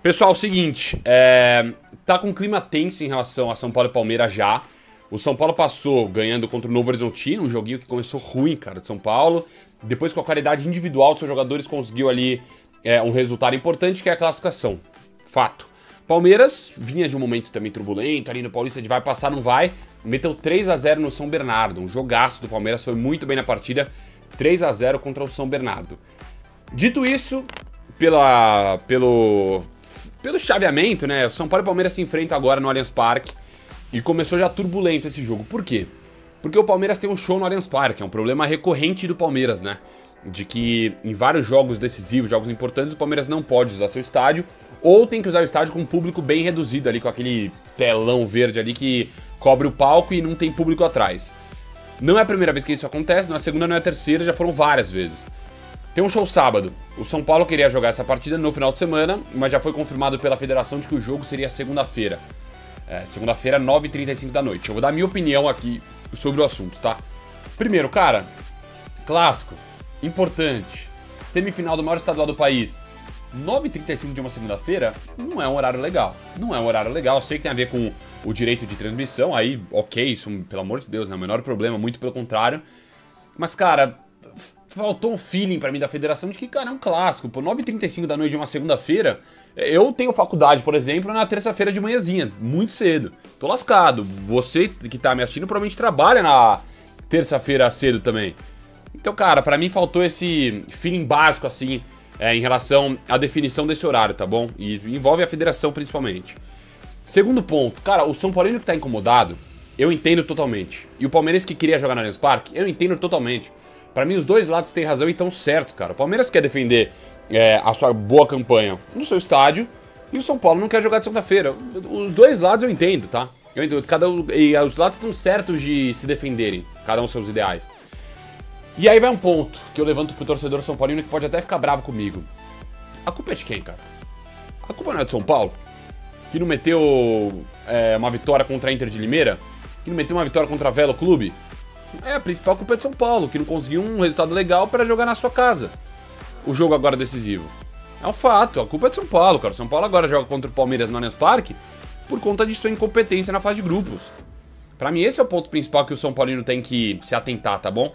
Pessoal, é o seguinte, tá com um clima tenso em relação a São Paulo e Palmeiras já. O São Paulo passou ganhando contra o Novo Horizontino, um joguinho que começou ruim, cara, de São Paulo. Depois, com a qualidade individual dos seus jogadores, conseguiu ali um resultado importante, que é a classificação. Fato. Palmeiras vinha de um momento também turbulento, ali no Paulista de vai passar, não vai. Meteu 3 a 0 no São Bernardo. Um jogaço do Palmeiras, foi muito bem na partida. 3 a 0 contra o São Bernardo. Dito isso, pelo chaveamento, né? O São Paulo e o Palmeiras se enfrentam agora no Allianz Parque. E começou já turbulento esse jogo. Por quê? Porque o Palmeiras tem um show no Allianz Parque. É um problema recorrente do Palmeiras, né? De que em vários jogos decisivos, jogos importantes, o Palmeiras não pode usar seu estádio. Ou tem que usar o estádio com um público bem reduzido ali, com aquele telão verde ali que cobre o palco e não tem público atrás. Não é a primeira vez que isso acontece, não é a segunda, não é a terceira, já foram várias vezes. Tem um show sábado. O São Paulo queria jogar essa partida no final de semana, mas já foi confirmado pela federação de que o jogo seria segunda-feira. Segunda-feira, 9h35 da noite. Eu vou dar minha opinião aqui sobre o assunto, tá? Primeiro, cara, clássico, importante, semifinal do maior estadual do país. 9h35 de uma segunda-feira não é um horário legal. Não é um horário legal. Eu sei que tem a ver com o direito de transmissão. Aí, ok, isso, pelo amor de Deus, não é o menor problema, muito pelo contrário. Mas, cara, faltou um feeling pra mim da federação de que, cara, é um clássico. Pô, 9h35 da noite de uma segunda-feira. Eu tenho faculdade, por exemplo, na terça-feira de manhãzinha, muito cedo. Tô lascado. Você que tá me assistindo provavelmente trabalha na terça-feira cedo também. Então, cara, pra mim faltou esse feeling básico, assim, em relação à definição desse horário, tá bom? E envolve a federação principalmente. Segundo ponto, cara, o São Paulino que tá incomodado, eu entendo totalmente. E o Palmeiras que queria jogar no Allianz Parque, eu entendo totalmente. Pra mim, os dois lados têm razão e estão certos, cara. O Palmeiras quer defender a sua boa campanha no seu estádio e o São Paulo não quer jogar de segunda-feira. Os dois lados eu entendo, tá? Eu entendo. E os lados estão certos de se defenderem, cada um seus ideais. E aí vai um ponto que eu levanto pro torcedor São Paulino que pode até ficar bravo comigo. A culpa é de quem, cara? A culpa não é de São Paulo? Que não meteu uma vitória contra a Inter de Limeira? Que não meteu uma vitória contra a Velo Clube? A principal culpa é de São Paulo, que não conseguiu um resultado legal para jogar na sua casa. O jogo agora decisivo. É um fato, a culpa é de São Paulo, cara. São Paulo agora joga contra o Palmeiras no Allianz Parque por conta de sua incompetência na fase de grupos. Pra mim esse é o ponto principal que o São Paulino tem que se atentar, tá bom?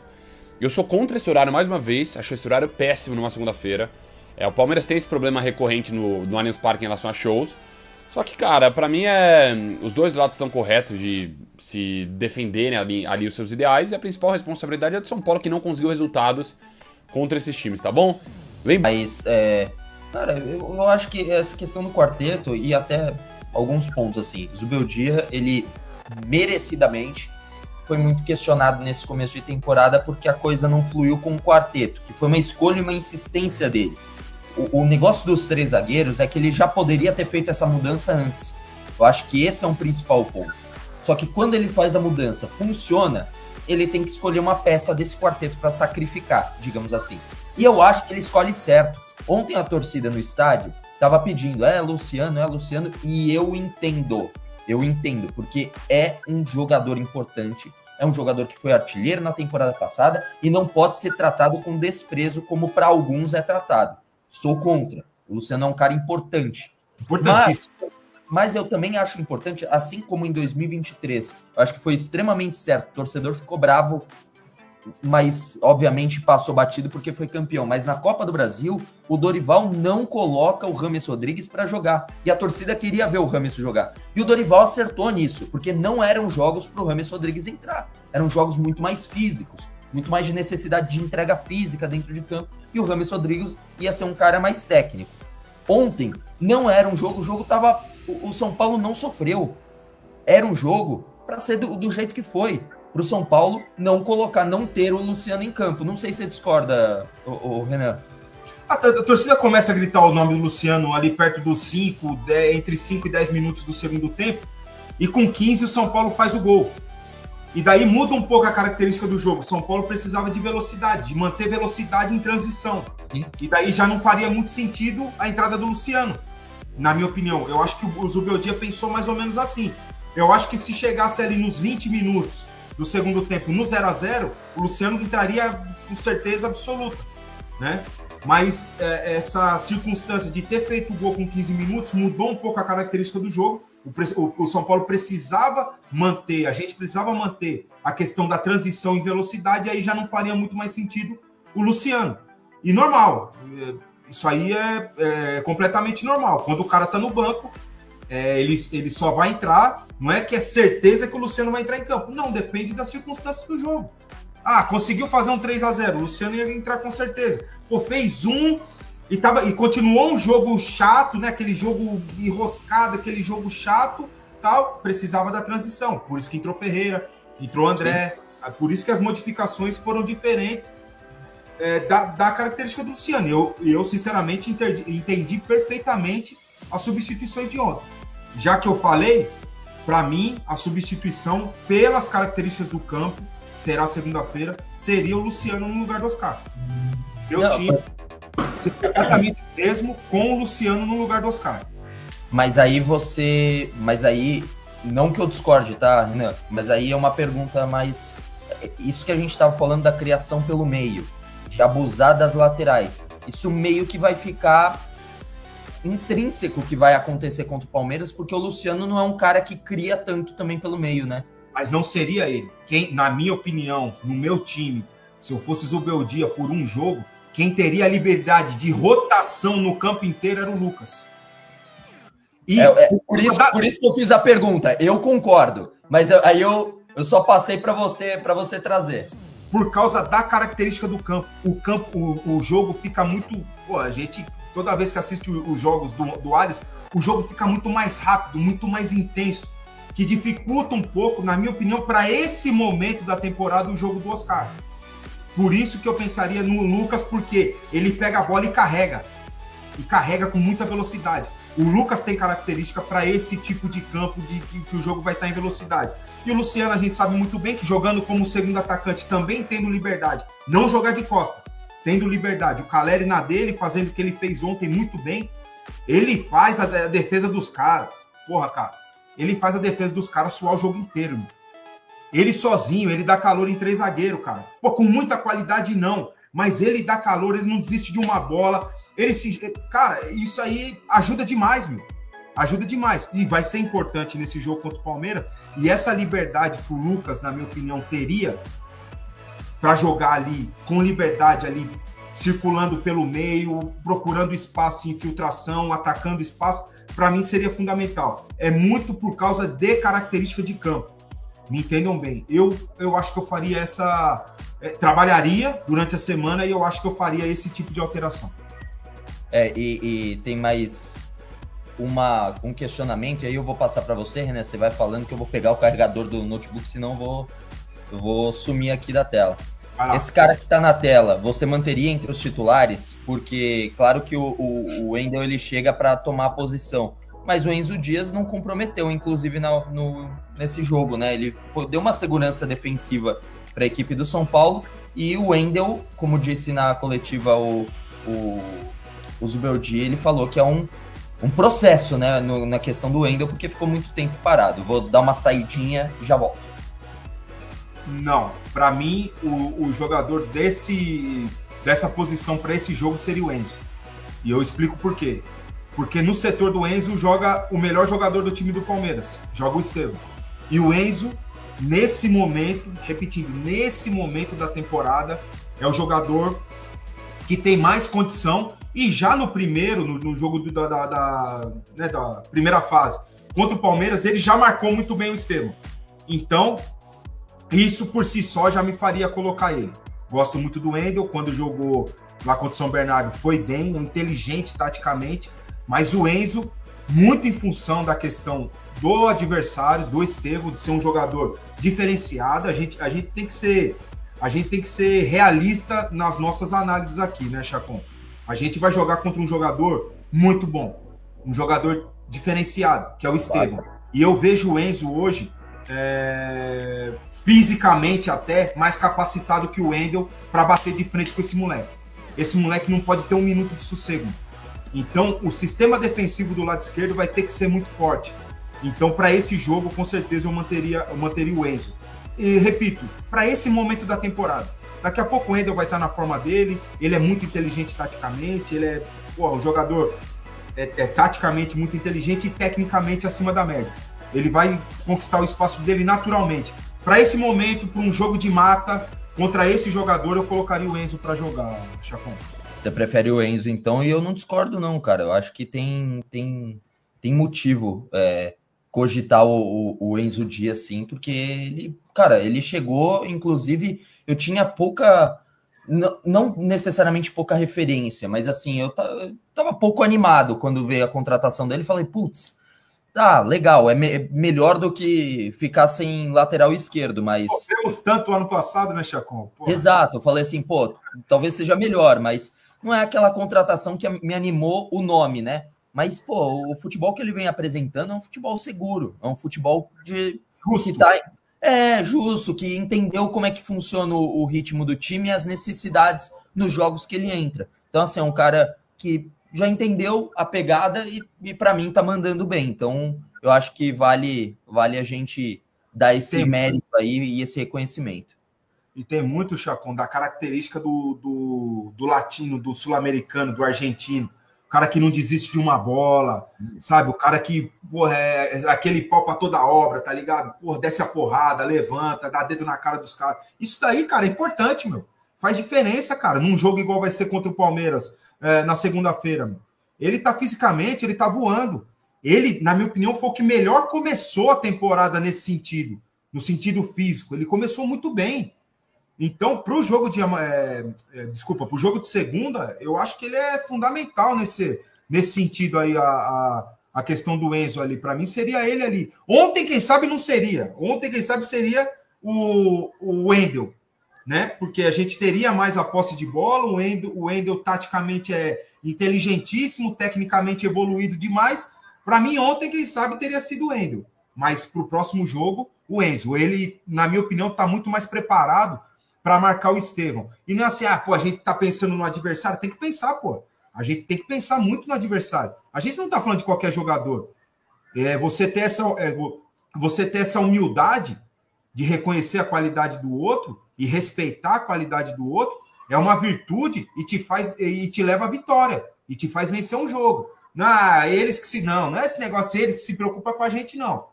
Eu sou contra esse horário mais uma vez, acho esse horário péssimo numa segunda-feira. O Palmeiras tem esse problema recorrente no Allianz Parque em relação a shows. Só que, cara, pra mim os dois lados estão corretos de se defenderem ali os seus ideais. E a principal responsabilidade é do São Paulo, que não conseguiu resultados contra esses times, tá bom? Lembra? Mas, cara, eu acho que essa questão do quarteto e até alguns pontos, assim. Zubeldia, ele merecidamente foi muito questionado nesse começo de temporada porque a coisa não fluiu com o quarteto, que foi uma escolha e uma insistência dele. O negócio dos 3 zagueiros é que ele já poderia ter feito essa mudança antes. Eu acho que esse é um principal ponto. Só que quando ele faz a mudança, funciona, ele tem que escolher uma peça desse quarteto para sacrificar, digamos assim. E eu acho que ele escolhe certo. Ontem a torcida no estádio estava pedindo, Luciano, e eu entendo, porque é um jogador importante, é um jogador que foi artilheiro na temporada passada e não pode ser tratado com desprezo como para alguns é tratado. Sou contra. O Luciano é um cara importante. Importantíssimo. Mas eu também acho importante, assim como em 2023, eu acho que foi extremamente certo. O torcedor ficou bravo, mas obviamente passou batido porque foi campeão. Mas na Copa do Brasil, o Dorival não coloca o James Rodrigues para jogar. E a torcida queria ver o James jogar. E o Dorival acertou nisso, porque não eram jogos para o James Rodrigues entrar. Eram jogos muito mais físicos, muito mais de necessidade de entrega física dentro de campo. E o James Rodrigues ia ser um cara mais técnico. Ontem não era um jogo, o jogo tava... O São Paulo não sofreu. Era um jogo para ser do jeito que foi. Para o São Paulo não ter o Luciano em campo. Não sei se você discorda, o Renan. A torcida começa a gritar o nome do Luciano ali perto dos entre 5 e 10 minutos do segundo tempo. E com 15 o São Paulo faz o gol. E daí muda um pouco a característica do jogo. O São Paulo precisava de velocidade, de manter velocidade em transição. E daí já não faria muito sentido a entrada do Luciano. Na minha opinião, eu acho que o Zubeldia pensou mais ou menos assim. Eu acho que se chegasse ali nos 20 minutos do segundo tempo no 0 a 0, o Luciano entraria com certeza absoluta, né? mas essa circunstância de ter feito o gol com 15 minutos mudou um pouco a característica do jogo. O São Paulo precisava manter, a gente precisava manter a questão da transição em velocidade, aí já não faria muito mais sentido o Luciano. E normal, isso aí é completamente normal. Quando o cara tá no banco, ele só vai entrar, não é que é certeza que o Luciano vai entrar em campo. Não, depende das circunstâncias do jogo. Ah, conseguiu fazer um 3-0, o Luciano ia entrar com certeza. Pô, fez e continuou um jogo chato, né? Aquele jogo enroscado, aquele jogo chato, tal. Precisava da transição. Por isso que entrou Ferreira, entrou André. Sim. Por isso que as modificações foram diferentes da característica do Luciano. Eu sinceramente, entendi perfeitamente as substituições de ontem. Já que eu falei, para mim, a substituição, pelas características do campo, será segunda-feira, seria o Luciano no lugar do Oscar. Eu tinha exatamente mesmo com o Luciano no lugar do Oscar. Mas aí não que eu discorde, tá, Renan? Mas aí é uma pergunta mais... Isso que a gente estava falando da criação pelo meio, de abusar das laterais. Isso meio que vai ficar intrínseco que vai acontecer contra o Palmeiras, porque o Luciano não é um cara que cria tanto também pelo meio, né? Mas não seria ele. Quem, na minha opinião, no meu time, se eu fosse Zubeldia por um jogo, quem teria a liberdade de rotação no campo inteiro era o Lucas. Por isso que eu fiz a pergunta. Eu concordo, mas aí eu só passei para você trazer. Por causa da característica do campo. O jogo fica muito... Pô, a gente, toda vez que assiste os jogos do Allianz, o jogo fica muito mais rápido, muito mais intenso, que dificulta um pouco, na minha opinião, para esse momento da temporada, o jogo do Oscar. Por isso que eu pensaria no Lucas, porque ele pega a bola e carrega com muita velocidade. O Lucas tem característica para esse tipo de campo que o jogo vai estar em velocidade. E o Luciano, a gente sabe muito bem que jogando como segundo atacante, também tendo liberdade, não jogar de costa, tendo liberdade. O Caleri na dele, fazendo o que ele fez ontem muito bem, ele faz a defesa dos caras. Porra, cara, ele faz a defesa dos caras suar o jogo inteiro, meu. Ele sozinho, ele dá calor em 3 zagueiros, cara. Pô, com muita qualidade não, mas ele dá calor, ele não desiste de uma bola. Cara, isso aí ajuda demais, meu. Ajuda demais. E vai ser importante nesse jogo contra o Palmeiras. E essa liberdade que o Lucas, na minha opinião, teria para jogar ali, com liberdade ali, circulando pelo meio, procurando espaço de infiltração, atacando espaço, para mim seria fundamental. É muito por causa de característica de campo. Me entendam bem. Eu acho que eu faria essa... trabalharia durante a semana e eu acho que eu faria esse tipo de alteração. E tem mais um questionamento, e aí eu vou passar para você, René, você vai falando que eu vou pegar o carregador do notebook, senão eu vou sumir aqui da tela. Esse cara que tá na tela, você manteria entre os titulares? Porque, claro que o Wendel, ele chega para tomar a posição, mas o Enzo Dias não comprometeu, inclusive, nesse jogo, né? Ele deu uma segurança defensiva para a equipe do São Paulo, e o Wendel, como disse na coletiva o Zubeldia, ele falou que é um processo, né, na questão do Wendel, porque ficou muito tempo parado. Vou dar uma saidinha e já volto. Não, para mim, o jogador dessa posição para esse jogo seria o Enzo. E eu explico por quê. Porque no setor do Enzo joga o melhor jogador do time do Palmeiras, joga o Estevão. E o Enzo, nesse momento, repetindo, nesse momento da temporada, é o jogador que tem mais condição. E já no jogo da primeira fase, contra o Palmeiras, ele já marcou muito bem o Estevão. Então, isso por si só já me faria colocar ele. Gosto muito do Wendel, quando jogou lá contra o São Bernardo foi bem, é inteligente taticamente, mas o Enzo, muito em função da questão do adversário, do Estevão, de ser um jogador diferenciado, a gente tem que ser realista nas nossas análises aqui, né, Chacon? A gente vai jogar contra um jogador muito bom, um jogador diferenciado, que é o Estevão. E eu vejo o Enzo hoje, fisicamente até, mais capacitado que o Wendel para bater de frente com esse moleque. Esse moleque não pode ter um minuto de sossego. Então, o sistema defensivo do lado esquerdo vai ter que ser muito forte. Então, para esse jogo, com certeza, eu manteria o Enzo. E, repito, para esse momento da temporada, Daqui a pouco o Wendel vai estar na forma dele, ele é muito inteligente taticamente, ele é um jogador taticamente muito inteligente e tecnicamente acima da média. Ele vai conquistar o espaço dele naturalmente. Para esse momento, para um jogo de mata, contra esse jogador, eu colocaria o Enzo para jogar, Chacon. Você prefere o Enzo, então, e eu não discordo não, cara. Eu acho que tem motivo cogitar o Enzo Dias, sim, porque ele chegou, inclusive, eu tinha pouca, não necessariamente pouca referência, mas assim, eu tava pouco animado quando veio a contratação dele, falei, putz, tá, legal, é melhor do que ficar sem lateral esquerdo, mas... Sofremos tanto ano passado, né, Chacon? Exato, eu falei assim, talvez seja melhor, mas não é aquela contratação que me animou o nome, né? Mas, o futebol que ele vem apresentando é um futebol seguro, é um futebol justo. Justo, que entendeu como é que funciona o ritmo do time e as necessidades nos jogos que ele entra. Então, assim, é um cara que já entendeu a pegada e para mim tá mandando bem. Então, eu acho que vale a gente dar esse mérito aí e esse reconhecimento. E tem muito, Chacon, da característica do latino, do sul-americano, do argentino. O cara que não desiste de uma bola, sabe? O cara que, é aquele pau pra toda obra, tá ligado? Desce a porrada, levanta, dá dedo na cara dos caras. Isso daí, cara, é importante, meu. Faz diferença, cara, num jogo igual vai ser contra o Palmeiras na segunda-feira, meu. Ele tá fisicamente, ele tá voando. Ele, na minha opinião, foi o que melhor começou a temporada nesse sentido, no sentido físico. Ele começou muito bem. Então, para o jogo pro jogo de segunda, eu acho que ele é fundamental nesse sentido aí, a questão do Enzo ali. Para mim, seria ele ali. Ontem, quem sabe, não seria. Ontem, quem sabe, seria o Wendel, né? Porque a gente teria mais a posse de bola. O Wendel taticamente é inteligentíssimo, tecnicamente evoluído demais. Para mim, ontem, quem sabe, teria sido o Wendel. Mas para o próximo jogo, o Enzo. Ele, na minha opinião, está muito mais preparado para marcar o Estevão. E não é assim, a gente tá pensando no adversário, tem que pensar, a gente tem que pensar muito no adversário. A gente não tá falando de qualquer jogador. Você ter essa humildade de reconhecer a qualidade do outro e respeitar a qualidade do outro é uma virtude e te leva à vitória e te faz vencer um jogo. Não é esse negócio, eles que se preocupam com a gente, não.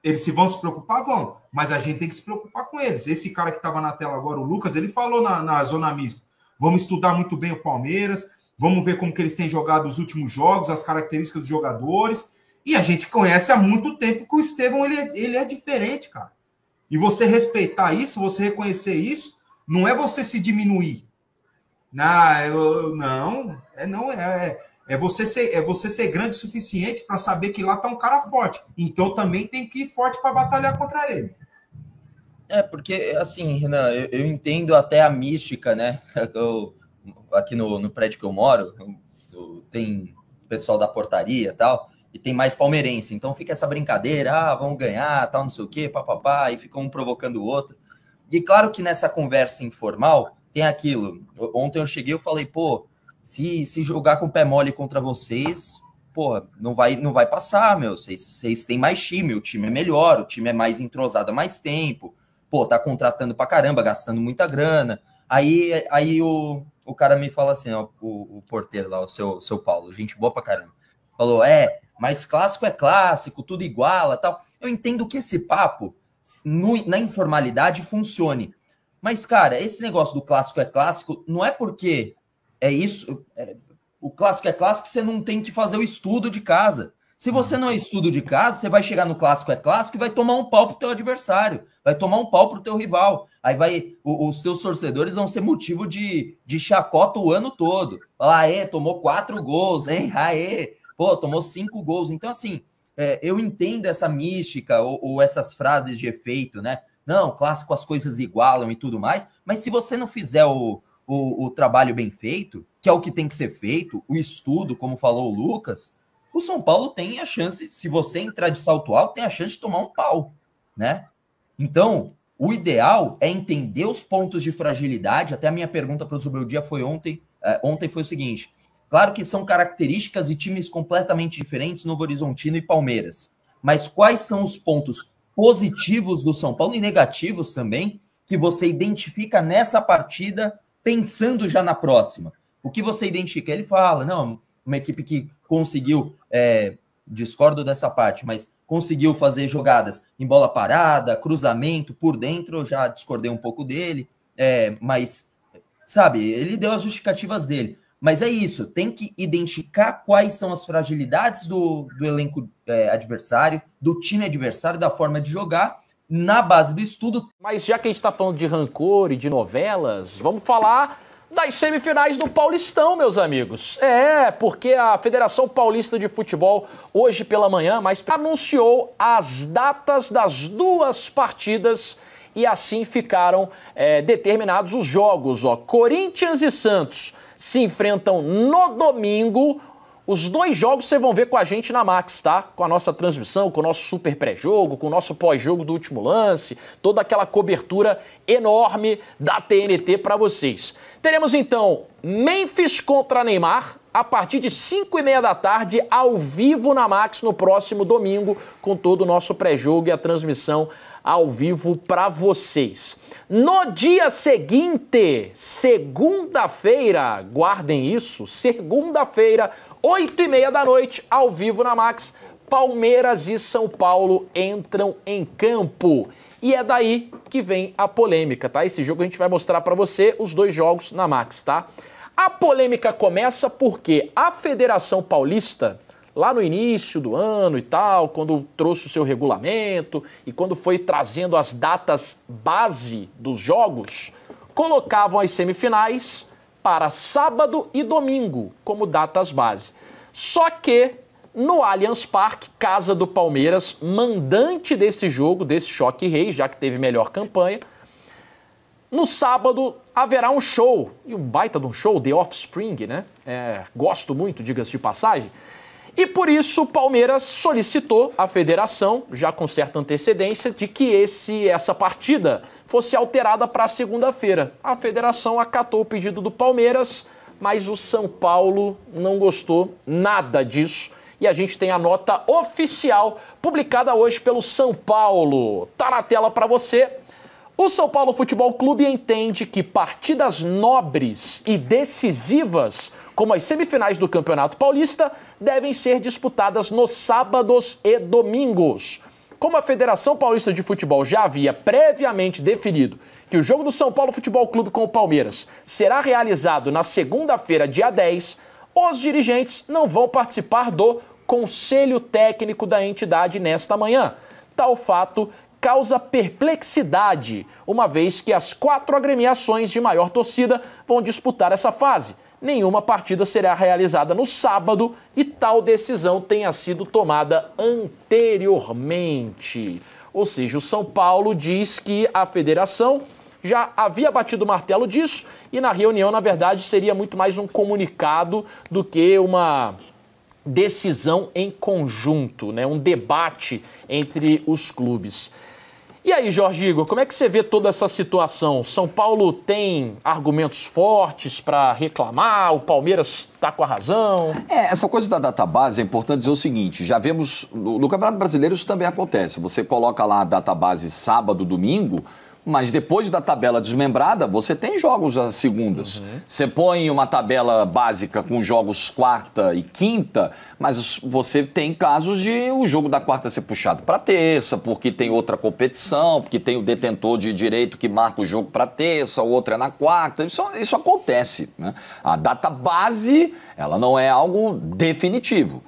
Eles vão se preocupar, vão. Mas a gente tem que se preocupar com eles. Esse cara que estava na tela agora, o Lucas, ele falou na zona mista. Vamos estudar muito bem o Palmeiras. Vamos ver como que eles têm jogado os últimos jogos, as características dos jogadores. E a gente conhece há muito tempo que o Estevão, ele é diferente, cara. E você respeitar isso, você reconhecer isso, não é você se diminuir. É você ser grande o suficiente para saber que lá tá um cara forte. Então também tem que ir forte para batalhar contra ele. Porque, assim, Renan, eu entendo até a mística, né? Aqui no prédio que eu moro, tem pessoal da portaria e tal, e tem mais palmeirense. Então fica essa brincadeira, vamos ganhar, tal, não sei o quê, papapá, e fica um provocando o outro. E claro que nessa conversa informal tem aquilo. Ontem eu cheguei e falei, se jogar com o pé mole contra vocês, não vai passar, meu. Vocês têm mais time, o time é melhor, o time é mais entrosado há mais tempo. Tá contratando pra caramba, gastando muita grana. Aí o cara me fala assim, ó, o porteiro lá, o seu Paulo, gente boa pra caramba. Falou, mas clássico é clássico, tudo iguala, tal. Eu entendo que esse papo, na informalidade, funcione. Mas, cara, esse negócio do clássico é clássico, não é porque... o clássico é clássico, você não tem que fazer o estudo de casa. Se você não é estudo de casa, você vai chegar no clássico é clássico e vai tomar um pau pro teu adversário, vai tomar um pau pro teu rival. Aí os teus torcedores vão ser motivo de chacota o ano todo. Falar, tomou 4 gols, hein? Tomou 5 gols. Então, assim, eu entendo essa mística ou essas frases de efeito, né? Não, clássico as coisas igualam e tudo mais, mas se você não fizer o trabalho bem feito, que é o que tem que ser feito, o estudo, como falou o Lucas, o São Paulo tem a chance, se você entrar de salto alto, tem a chance de tomar um pau, né? Então, o ideal é entender os pontos de fragilidade. Até a minha pergunta para o Zubeldia foi ontem foi o seguinte, claro que são características e times completamente diferentes, Novo Horizontino e Palmeiras, mas quais são os pontos positivos do São Paulo e negativos também, que você identifica nessa partida pensando já na próxima? O que você identifica? Ele fala, não, uma equipe que conseguiu, discordo dessa parte, mas conseguiu fazer jogadas em bola parada, cruzamento, por dentro, eu já discordei um pouco dele, mas, sabe, ele deu as justificativas dele. Mas é isso, tem que identificar quais são as fragilidades do elenco adversário, do time adversário, da forma de jogar, na base do estudo. Mas já que a gente está falando de rancor e de novelas, vamos falar das semifinais do Paulistão, meus amigos. Porque a Federação Paulista de Futebol, hoje pela manhã, anunciou as datas das 2 partidas e assim ficaram determinados os jogos. Corinthians e Santos se enfrentam no domingo. Os 2 jogos vocês vão ver com a gente na Max, tá? Com a nossa transmissão, com o nosso super pré-jogo, com o nosso pós-jogo do último lance, toda aquela cobertura enorme da TNT para vocês. Teremos então Memphis contra Neymar a partir de 5h30 da tarde, ao vivo na Max no próximo domingo, com todo o nosso pré-jogo e a transmissão ao vivo para vocês. No dia seguinte, segunda-feira, guardem isso, segunda-feira, 8h30 da noite, ao vivo na Max, Palmeiras e São Paulo entram em campo. E é daí que vem a polêmica, tá? Esse jogo a gente vai mostrar para você os 2 jogos na Max, tá? A polêmica começa porque a Federação Paulista, lá no início do ano e tal, quando trouxe o seu regulamento e quando foi trazendo as datas base dos jogos, colocavam as semifinais para sábado e domingo como datas base. Só que no Allianz Parque, casa do Palmeiras, mandante desse jogo, desse Choque Reis, já que teve melhor campanha, no sábado haverá um show, e um baita de um show, The Offspring, né? Gosto muito, diga-se de passagem. E por isso o Palmeiras solicitou à federação, já com certa antecedência, de que essa partida fosse alterada para segunda-feira. A federação acatou o pedido do Palmeiras, mas o São Paulo não gostou nada disso. E a gente tem a nota oficial publicada hoje pelo São Paulo. Tá na tela para você. O São Paulo Futebol Clube entende que partidas nobres e decisivas, como as semifinais do Campeonato Paulista, devem ser disputadas nos sábados e domingos. Como a Federação Paulista de Futebol já havia previamente definido que o jogo do São Paulo Futebol Clube com o Palmeiras será realizado na segunda-feira, dia 10, os dirigentes não vão participar do Conselho Técnico da entidade nesta manhã. Tal fato causa perplexidade, uma vez que as 4 agremiações de maior torcida vão disputar essa fase. Nenhuma partida será realizada no sábado e tal decisão tenha sido tomada anteriormente. Ou seja, o São Paulo diz que a federação já havia batido o martelo disso e na reunião, na verdade, seria muito mais um comunicado do que uma decisão em conjunto, né? Um debate entre os clubes. E aí, Jorge Igor, como é que você vê toda essa situação? São Paulo tem argumentos fortes para reclamar, o Palmeiras está com a razão? Essa coisa da database é importante dizer o seguinte, já vemos, no Campeonato Brasileiro isso também acontece, você coloca lá a database sábado, domingo, mas depois da tabela desmembrada, você tem jogos às segundas. Você põe uma tabela básica com jogos quarta e quinta, mas você tem casos de o jogo da quarta ser puxado para terça, porque tem outra competição, porque tem o detentor de direito que marca o jogo para terça, o outro é na quarta. Isso acontece, né? A data base, ela não é algo definitivo.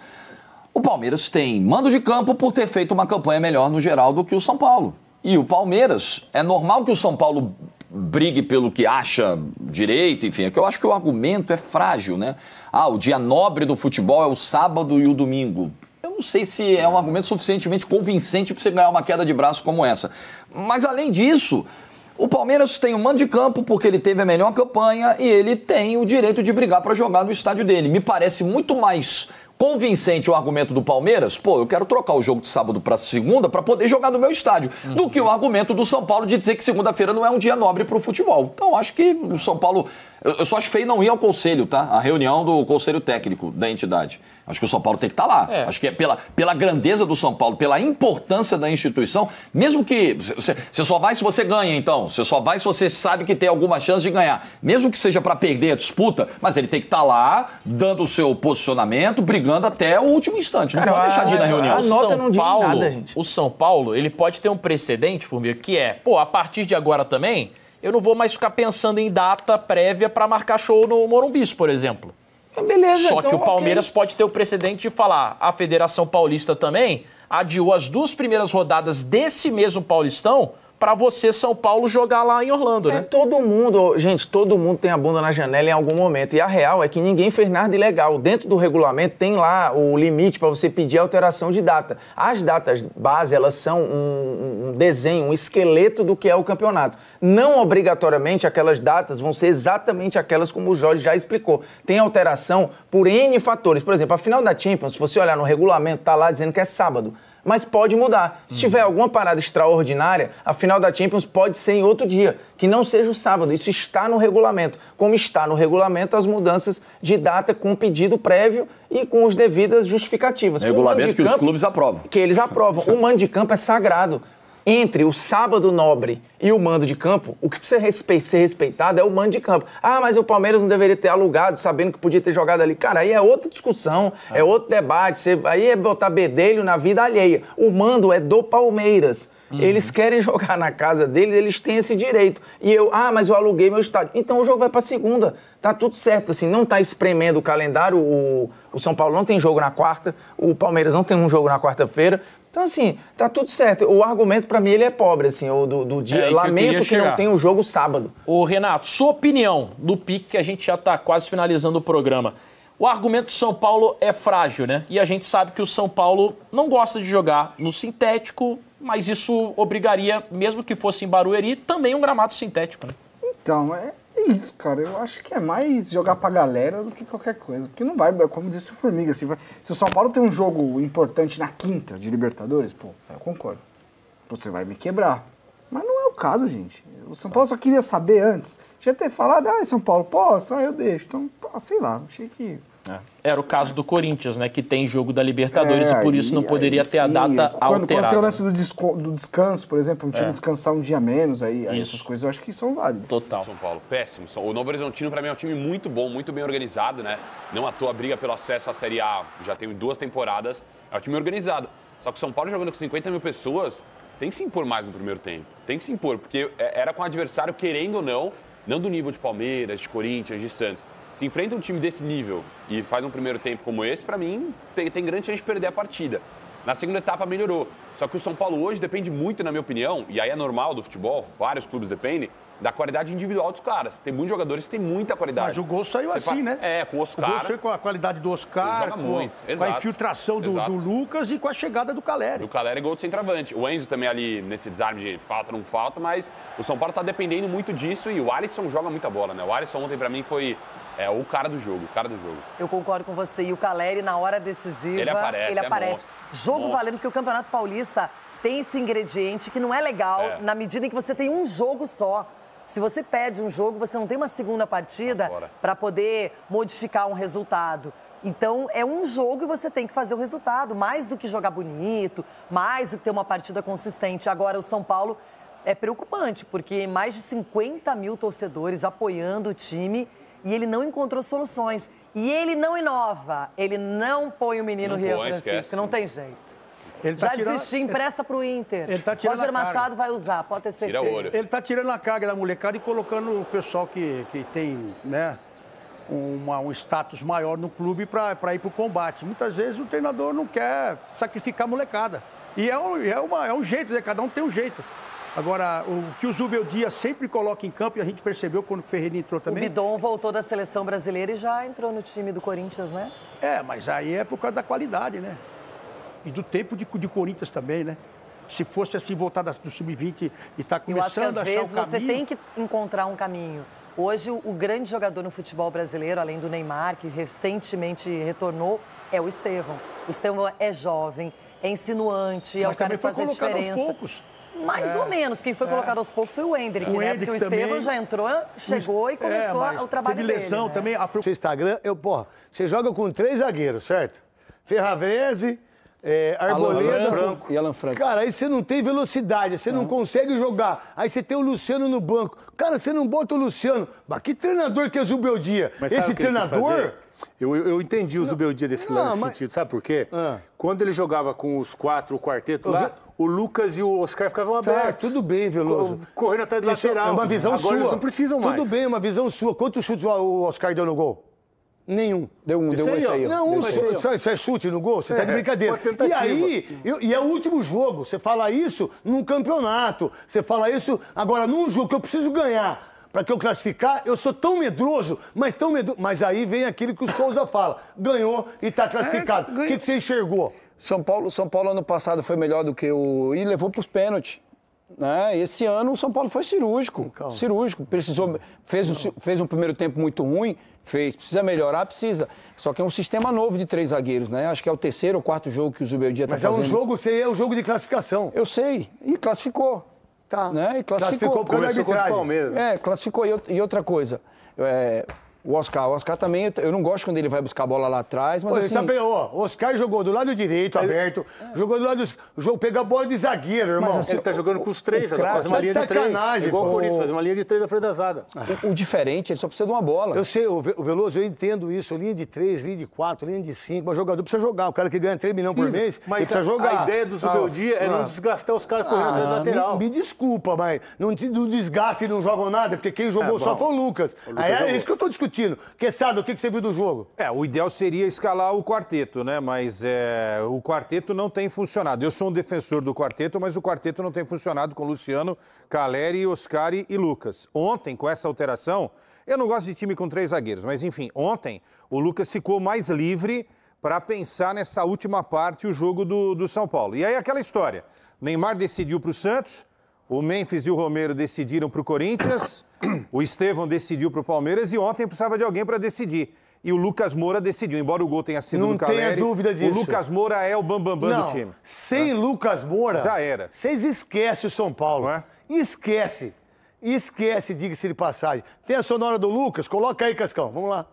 O Palmeiras tem mando de campo por ter feito uma campanha melhor no geral do que o São Paulo. E o Palmeiras, é normal que o São Paulo brigue pelo que acha direito, enfim, é que eu acho que o argumento é frágil, né? O dia nobre do futebol é o sábado e o domingo. Eu não sei se é um argumento suficientemente convincente para você ganhar uma queda de braço como essa. Mas, além disso, o Palmeiras tem um mando de campo porque ele teve a melhor campanha e ele tem o direito de brigar para jogar no estádio dele. Me parece muito mais convincente o argumento do Palmeiras, eu quero trocar o jogo de sábado para segunda para poder jogar no meu estádio, do que o argumento do São Paulo de dizer que segunda-feira não é um dia nobre para o futebol. Então, acho que o São Paulo... Eu só acho feio não ir ao conselho, tá? A reunião do conselho técnico da entidade. Acho que o São Paulo tem que estar lá. Acho que é pela grandeza do São Paulo, pela importância da instituição, mesmo que você só vai se você ganha, então. Você só vai se você sabe que tem alguma chance de ganhar. Mesmo que seja para perder a disputa, mas ele tem que estar lá, dando o seu posicionamento, brigando até o último instante. Não pode deixar de ir na reunião. A nota não diz nada, gente. O São Paulo, ele pode ter um precedente, Formiga, que é, a partir de agora também, eu não vou mais ficar pensando em data prévia para marcar show no Morumbi, por exemplo. Beleza, Só então, que o Palmeiras pode ter o precedente de falar, a Federação Paulista também adiou as 2 primeiras rodadas desse mesmo Paulistão para você, São Paulo, jogar lá em Orlando, né? Todo mundo tem a bunda na janela em algum momento. E a real é que ninguém fez nada ilegal. Dentro do regulamento tem lá o limite para você pedir alteração de data. As datas base, elas são um desenho, um esqueleto do que é o campeonato. Não obrigatoriamente aquelas datas vão ser exatamente aquelas como o Jorge já explicou. Tem alteração por N fatores. Por exemplo, a final da Champions, se você olhar no regulamento, tá lá dizendo que é sábado. Mas pode mudar. Se tiver alguma parada extraordinária, a final da Champions pode ser em outro dia, que não seja o sábado. Isso está no regulamento. Como está no regulamento as mudanças de data com pedido prévio e com as devidas justificativas. Regulamento que os clubes aprovam. Que eles aprovam. O mando de campo é sagrado. Entre o sábado nobre e o mando de campo, o que precisa ser respeitado é o mando de campo. Ah, mas o Palmeiras não deveria ter alugado, sabendo que podia ter jogado ali. Cara, aí é outra discussão, é outro debate. Aí é botar bedelho na vida alheia. O mando é do Palmeiras. Eles querem jogar na casa deles, eles têm esse direito. E mas eu aluguei meu estádio. Então o jogo vai pra segunda. Tá tudo certo, assim, não tá espremendo o calendário. O São Paulo não tem jogo na quarta, o Palmeiras não tem um jogo na quarta-feira. Então, assim, tá tudo certo. O argumento, pra mim, ele é pobre, assim, do dia. Lamento que não tem o jogo sábado. Ô, Renato, sua opinião do pique, que a gente já tá quase finalizando o programa. O argumento do São Paulo é frágil, né? E a gente sabe que o São Paulo não gosta de jogar no sintético, mas isso obrigaria, mesmo que fosse em Barueri, também um gramado sintético, né? Então, é isso, cara. Eu acho que é mais jogar pra galera do que qualquer coisa. Porque não vai, como disse o Formiga, assim, se o São Paulo tem um jogo importante na quinta de Libertadores, eu concordo. Você vai me quebrar. Mas não é o caso, gente. O São Paulo só queria saber antes. Já ter falado, São Paulo, só eu deixo. Então, sei lá, achei que... Era o caso do Corinthians, né? Que tem jogo da Libertadores e por isso não poderia ter a data alterada. Quando tem o lance do descanso, por exemplo, um time descansar um dia menos, aí essas coisas eu acho que são válidas. Total. São Paulo, péssimo. O Novo Horizontino, pra mim, é um time muito bom, muito bem organizado, né? Não à toa briga pelo acesso à Série A, já tem 2 temporadas. É um time organizado. Só que o São Paulo jogando com 50 mil pessoas tem que se impor mais no primeiro tempo. Tem que se impor, porque era com o adversário, querendo ou não do nível de Palmeiras, de Corinthians, de Santos. Se enfrenta um time desse nível e faz um primeiro tempo como esse, pra mim, tem grande chance de perder a partida. Na segunda etapa melhorou. Só que o São Paulo hoje depende muito, na minha opinião, e aí é normal do futebol, vários clubes dependem, da qualidade individual dos caras. Tem muitos jogadores que têm muita qualidade. Mas o gol saiu assim, né? Com o Oscar. O gol saiu com a qualidade do Oscar, com a infiltração do Lucas e com a chegada do Caleri. Do Caleri, gol do centroavante. O Enzo também ali nesse desarme de falta, não falta, mas o São Paulo tá dependendo muito disso e o Alisson joga muita bola, né? O Alisson ontem pra mim foi o cara do jogo, Eu concordo com você. E o Caleri, na hora decisiva, ele aparece. Monstro. Jogo valendo, porque o Campeonato Paulista tem esse ingrediente que não é legal na medida em que você tem um jogo só. Se você perde um jogo, você não tem uma segunda partida para poder modificar um resultado. Então, é um jogo e você tem que fazer o resultado. Mais do que jogar bonito, mais do que ter uma partida consistente. Agora, o São Paulo é preocupante, porque mais de 50 mil torcedores apoiando o time e ele não encontrou soluções. E ele não inova, ele não põe o menino Rio Francisco, esquece. Não tem jeito. Ele tá desistiu, empresta pro Inter. Ele tá tirando Roger a carga. Machado vai usar, pode ter certeza. Tira olho. Ele tá tirando a carga da molecada e colocando o pessoal que tem, né, um status maior no clube para ir pro combate. Muitas vezes o treinador não quer sacrificar a molecada. E é um jeito, né? Cada um tem um jeito. Agora, o que o Zubeldia sempre coloca em campo, e a gente percebeu quando o Ferreira entrou também... O Bidon voltou da seleção brasileira e já entrou no time do Corinthians, né? Mas aí é por causa da qualidade, né? E do tempo de Corinthians também, né? Se fosse assim, voltar do Sub-20 e tá começando a achar Eu acho que às vezes você caminho... tem que encontrar um caminho. Hoje, o grande jogador no futebol brasileiro, além do Neymar, que recentemente retornou, é o Estevão. O Estevão é jovem, é insinuante, é o cara que faz a diferença. Aos poucos. Mais ou menos. Quem foi colocado aos poucos foi o Hendrick, né? Porque o Estevão já entrou, chegou e começou o trabalho teve lesão dele, né? também. Seu Instagram, você joga com 3 zagueiros, certo? Ferravrese, Arboleda Franco e Alan Franco. Cara, aí você não tem velocidade, você não consegue jogar. Aí você tem o Luciano no banco. Cara, você não bota o Luciano. Mas que treinador que é Zubeldia? Esse treinador... Eu entendi o Zubeldia desse sentido, sabe por quê? Quando ele jogava com os 4, o quarteto lá, o Lucas e o Oscar ficavam abertos. Tudo bem, Veloso. Correndo atrás do lateral. É uma visão Agora sua. eles não precisam mais. Tudo bem, é uma visão sua. Quantos chutes o Oscar deu no gol? Nenhum. Deu um esse aí. Não, isso é chute no gol? Você tá de brincadeira. E aí, e é o último jogo. Você fala isso num campeonato. Você fala isso agora num jogo que eu preciso ganhar. Para que eu classificar, eu sou tão medroso, mas tão medroso. Mas aí vem aquilo que o Souza fala. Ganhou e tá classificado. O que você enxergou? São Paulo ano passado foi melhor do que o... E levou para os pênaltis. Né? Esse ano o São Paulo foi cirúrgico. Cirúrgico. Precisou, fez um primeiro tempo muito ruim, precisa melhorar, precisa. Só que é um sistema novo de 3 zagueiros, né? Acho que é o 3º ou 4º jogo que o Zubeldia tá fazendo. Mas é um jogo de classificação. Eu sei. E classificou. Tá. Né? E classificou. Começou contra o Palmeiras. Né? Classificou. E outra coisa, o Oscar também, eu não gosto quando ele vai buscar a bola lá atrás, mas assim... O Oscar jogou do lado direito, aberto, jogou do lado... Pegou a bola de zagueiro, irmão. Mas, assim, ele tá jogando com os 3, agora faz uma linha de 3. Igual o Corinthians, faz uma linha de 3 na frente da zaga. O diferente, ele só precisa de uma bola. Eu sei, o Veloso, eu entendo isso, linha de 3, linha de 4, linha de 5, mas o jogador precisa jogar. O cara que ganha 3 milhões por mês, mas ele precisa jogar. A ideia do Zubeldia é não desgastar os caras correndo atrás da lateral. Me desculpa, mas não desgaste e não jogam nada, porque quem jogou só foi o Lucas. É isso que eu tô discutindo. Quesada, o que você viu do jogo? O ideal seria escalar o quarteto, né? Mas o quarteto não tem funcionado. Eu sou um defensor do quarteto, mas o quarteto não tem funcionado com Luciano, Caleri, Oscar e Lucas. Ontem, com essa alteração, eu não gosto de time com 3 zagueiros, mas enfim, ontem o Lucas ficou mais livre para pensar nessa última parte, o jogo do São Paulo. E aí aquela história, Neymar decidiu para o Santos, o Memphis e o Romero decidiram para o Corinthians, o Estevão decidiu para o Palmeiras e ontem precisava de alguém para decidir. E o Lucas Moura decidiu, embora o gol tenha sido do Caleri. Não tenha dúvida disso. O Lucas Moura é o bambambam do time. Sem Lucas Moura... Já era. Vocês esquecem o São Paulo. Esquece, diga-se de passagem. Tem a sonora do Lucas? Coloca aí, Cascão. Vamos lá.